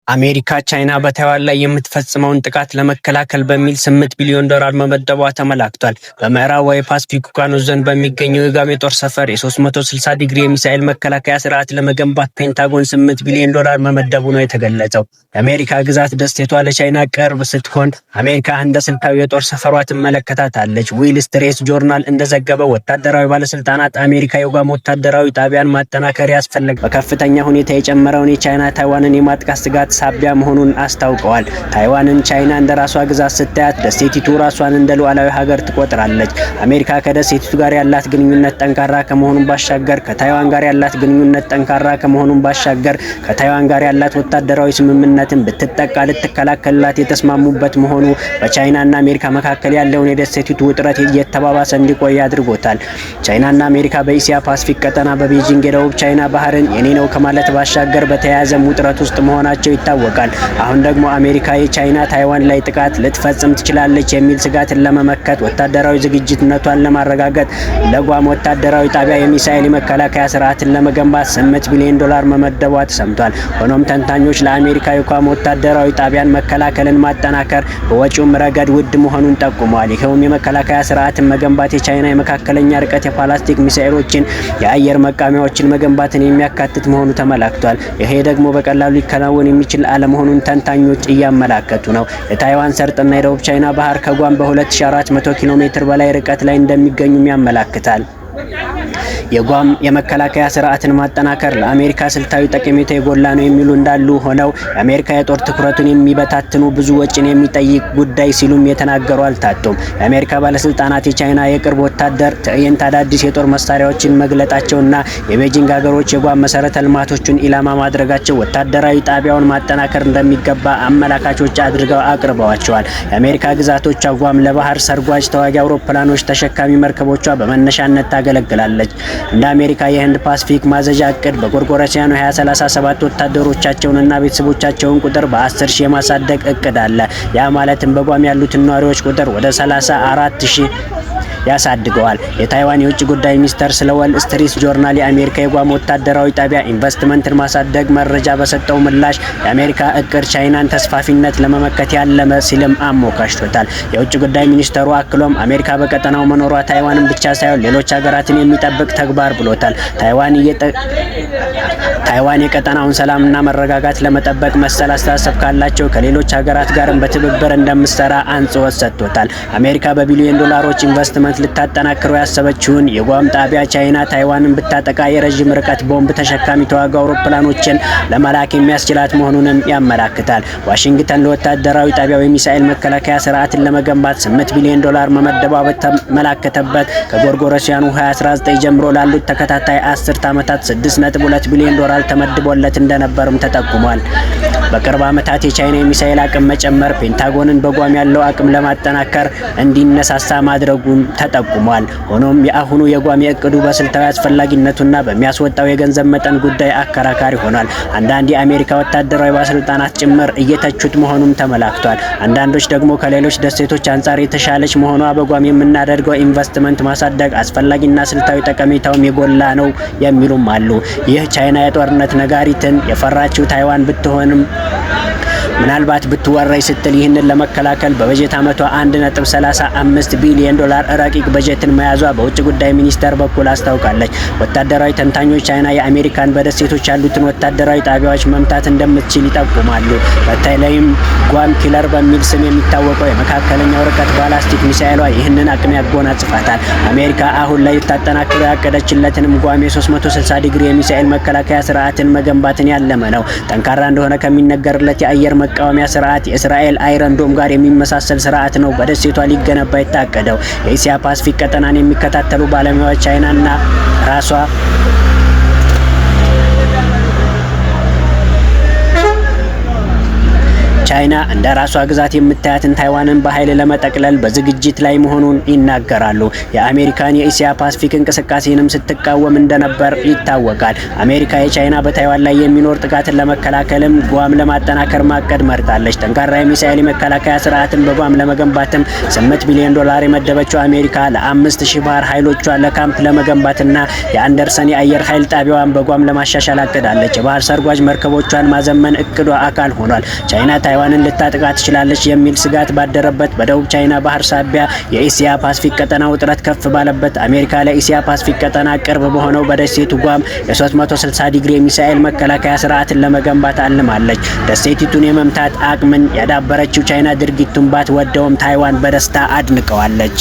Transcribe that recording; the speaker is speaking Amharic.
አሜሪካ ቻይና በታይዋን ላይ የምትፈጽመውን ጥቃት ለመከላከል በሚል $8 ቢሊዮን መመደቧ ተመላክቷል። በምዕራባዊ ፓሲፊክ ውቅያኖስ ዘንድ በሚገኘው የጓም የጦር ሰፈር የ360 ዲግሪ የሚሳኤል መከላከያ ስርዓት ለመገንባት ፔንታጎን $8 ቢሊዮን መመደቡ ነው የተገለጸው። የአሜሪካ ግዛት ደሴቷ ለቻይና ቅርብ ስትሆን አሜሪካ እንደ ስልታዊ የጦር ሰፈሯ ትመለከታታለች። ዊል ስትሬት ጆርናል እንደዘገበው ወታደራዊ ባለስልጣናት አሜሪካ የጓም ወታደራዊ ጣቢያን ማጠናከር ያስፈልጋል በከፍተኛ ሁኔታ የጨመረውን የቻይና ታይዋንን የማጥቃት ስጋት ሳቢያ መሆኑን አስታውቀዋል። ታይዋንን ቻይና እንደራሷ ግዛት ስታያት ደሴቲቱ ራሷን እንደ ሉዓላዊ ሀገር ትቆጥራለች። አሜሪካ ከደሴቲቱ ጋር ያላት ግንኙነት ጠንካራ ከመሆኑን ባሻገር ከታይዋን ጋር ያላት ግንኙነት ጠንካራ ከመሆኑን ባሻገር ከታይዋን ጋር ያላት ወታደራዊ ስምምነትን ብትጠቃ ልትከላከልላት የተስማሙበት መሆኑ በቻይናና አሜሪካ መካከል ያለውን የደሴቲቱ ውጥረት እየተባባሰ እንዲቆይ አድርጎታል። ቻይናና አሜሪካ በእስያ ፓሲፊክ ቀጠና በቤጂንግ የደቡብ ቻይና ባህርን የኔ ነው ከማለት ባሻገር በተያያዘ ውጥረት ውስጥ መሆናቸው ይታወቃል። አሁን ደግሞ አሜሪካ የቻይና ታይዋን ላይ ጥቃት ልትፈጽም ትችላለች የሚል ስጋትን ለመመከት ወታደራዊ ዝግጁነቷን ለማረጋገጥ ለጓም ወታደራዊ ጣቢያ የሚሳኤል መከላከያ ስርዓትን ለመገንባት $8 ቢሊዮን መመደቧ ተሰምቷል። ሆኖም ተንታኞች ለአሜሪካ የጓም ወታደራዊ ጣቢያን መከላከልን ማጠናከር በወጪውም ረገድ ውድ መሆኑን ጠቁመዋል። ይኸውም የመከላከያ ስርዓትን መገንባት የቻይና የመካከለኛ ርቀት የባላስቲክ ሚሳኤሎችን የአየር መቃወሚያዎችን መገንባትን የሚያካትት መሆኑ ተመላክቷል። ይሄ ደግሞ በቀላሉ ሊከናወን የሚችል አለመሆኑን ተንታኞች እያመላከቱ ነው። የታይዋን ሰርጥና የደቡብ ቻይና ባህር ከጓም በ2400 ኪሎ ሜትር በላይ ርቀት ላይ እንደሚገኙም ያመላክታል። የጓም የመከላከያ ስርዓትን ማጠናከር ለአሜሪካ ስልታዊ ጠቀሜታ የጎላ ነው የሚሉ እንዳሉ ሆነው የአሜሪካ የጦር ትኩረቱን የሚበታትኑ ብዙ ወጪን የሚጠይቅ ጉዳይ ሲሉም የተናገሩ አልታጡም። የአሜሪካ ባለስልጣናት የቻይና የቅርብ ወታደር ትዕይንት አዳዲስ የጦር መሳሪያዎችን መግለጣቸውና የቤጂንግ ሀገሮች የጓም መሰረተ ልማቶችን ኢላማ ማድረጋቸው ወታደራዊ ጣቢያውን ማጠናከር እንደሚገባ አመላካቾች አድርገው አቅርበዋቸዋል። የአሜሪካ ግዛቶች ጓም ለባህር ሰርጓጅ ተዋጊ አውሮፕላኖች ተሸካሚ መርከቦቿ በመነሻነት ታገለግላለች። እንደ አሜሪካ የህንድ ፓሲፊክ ማዘዣ እቅድ በጎርጎሮሳውያኑ 2037 ወታደሮቻቸውንና ቤተሰቦቻቸውን ቁጥር በ10,000 የማሳደግ እቅድ አለ። ያ ማለትም በጓም ያሉትን ነዋሪዎች ቁጥር ወደ 34,000 ያሳድገዋል። የታይዋን የውጭ ጉዳይ ሚኒስተር ስለ ወል ስትሪት ጆርናል የአሜሪካ የጓም ወታደራዊ ጣቢያ ኢንቨስትመንትን ማሳደግ መረጃ በሰጠው ምላሽ የአሜሪካ እቅድ ቻይናን ተስፋፊነት ለመመከት ያለመ ሲልም አሞካሽቶታል። የውጭ ጉዳይ ሚኒስተሩ አክሎም አሜሪካ በቀጠናው መኖሯ ታይዋንን ብቻ ሳይሆን ሌሎች ሀገራትን የሚጠብቅ ተግባር ብሎታል። ታይዋን የቀጠናውን ሰላምና መረጋጋት ለመጠበቅ መሰል አስተሳሰብ ካላቸው ከሌሎች ሀገራት ጋርም በትብብር እንደምትሰራ አጽንኦት ሰጥቶታል። አሜሪካ በቢሊዮን ዶላሮች ኢንቨስትመንት ልታጠናክረው ያሰበችውን የጓም ጣቢያ ቻይና ታይዋንን ብታጠቃ የረጅም ርቀት ቦምብ ተሸካሚ ተዋጊ አውሮፕላኖችን ለመላክ የሚያስችላት መሆኑንም ያመላክታል። ዋሽንግተን ለወታደራዊ ጣቢያው የሚሳኤል መከላከያ ስርዓትን ለመገንባት $8 ቢሊዮን መመደቧ በተመላከተበት ከጎርጎሮሳውያኑ 2019 ጀምሮ ላሉት ተከታታይ 10 ዓመታት $6.2 ቢሊዮን ተመድቦለት እንደነበርም ተጠቁሟል። በቅርብ ዓመታት የቻይና የሚሳኤል አቅም መጨመር ፔንታጎንን በጓም ያለው አቅም ለማጠናከር እንዲነሳሳ ማድረጉን ተጠቁሟል። ሆኖም የአሁኑ የጓም የእቅዱ በስልታዊ አስፈላጊነቱና በሚያስወጣው የገንዘብ መጠን ጉዳይ አከራካሪ ሆኗል። አንዳንድ የአሜሪካ ወታደራዊ ባለስልጣናት ጭምር እየተቹት መሆኑም ተመላክቷል። አንዳንዶች ደግሞ ከሌሎች ደሴቶች አንጻር የተሻለች መሆኗ በጓም የምናደርገው ኢንቨስትመንት ማሳደግ አስፈላጊና ስልታዊ ጠቀሜታውም የጎላ ነው የሚሉም አሉ። ይህ ቻይና የጦርነት ነጋሪትን የፈራችው ታይዋን ብትሆንም ምናልባት ብትወረይ ስትል ይህንን ለመከላከል በበጀት ዓመቷ $1.35 ቢሊዮን ረቂቅ በጀትን መያዟ በውጭ ጉዳይ ሚኒስቴር በኩል አስታውቃለች። ወታደራዊ ተንታኞች ቻይና የአሜሪካን በደሴቶች ያሉትን ወታደራዊ ጣቢያዎች መምታት እንደምትችል ይጠቁማሉ። በተለይም ጓም ኪለር በሚል ስም የሚታወቀው የመካከለኛው ርቀት ባላስቲክ ሚሳኤሏ ይህንን አቅም ያጎናጽፋታል። አሜሪካ አሁን ላይ ልታጠናክረው ያቀደችለትንም ጓም የ360 ዲግሪ የሚሳኤል መከላከያ ስርዓትን መገንባትን ያለመ ነው። ጠንካራ እንደሆነ ከሚነገርለት የአየር መቃወሚያ ስርዓት የእስራኤል አይረን ዶም ጋር የሚመሳሰል ስርዓት ነው በደሴቷ ሊገነባ የታቀደው። የእስያ ፓሲፊክ ቀጠናን የሚከታተሉ ባለሙያዎች ቻይናና ራሷ ቻይና እንደ ራሷ ግዛት የምታያትን ታይዋንን በኃይል ለመጠቅለል በዝግጅት ላይ መሆኑን ይናገራሉ። የአሜሪካን የእስያ ፓሲፊክ እንቅስቃሴንም ስትቃወም እንደነበር ይታወቃል። አሜሪካ የቻይና በታይዋን ላይ የሚኖር ጥቃትን ለመከላከልም ጓም ለማጠናከር ማቀድ መርጣለች። ጠንካራ የሚሳኤል መከላከያ ስርዓትን በጓም ለመገንባትም $8 ቢሊዮን የመደበችው አሜሪካ ለ5000 ባህር ኃይሎቿን ለካምፕ ለመገንባትና የአንደርሰን የአየር ኃይል ጣቢያዋን በጓም ለማሻሻል አቅዳለች። የባህር ሰርጓጅ መርከቦቿን ማዘመን እቅዷ አካል ሆኗል። ቻይና ታይዋንን ልታጠቃ ትችላለች የሚል ስጋት ባደረበት በደቡብ ቻይና ባህር ሳቢያ የእስያ ፓሲፊክ ቀጠና ውጥረት ከፍ ባለበት አሜሪካ ለእስያ ፓሲፊክ ቀጠና ቅርብ በሆነው በደሴቱ ጓም የ360 ዲግሪ የሚሳኤል መከላከያ ስርዓትን ለመገንባት አልማለች። ደሴቲቱን የመምታት አቅምን ያዳበረችው ቻይና ድርጊቱን ባትወደውም ታይዋን በደስታ አድንቀዋለች።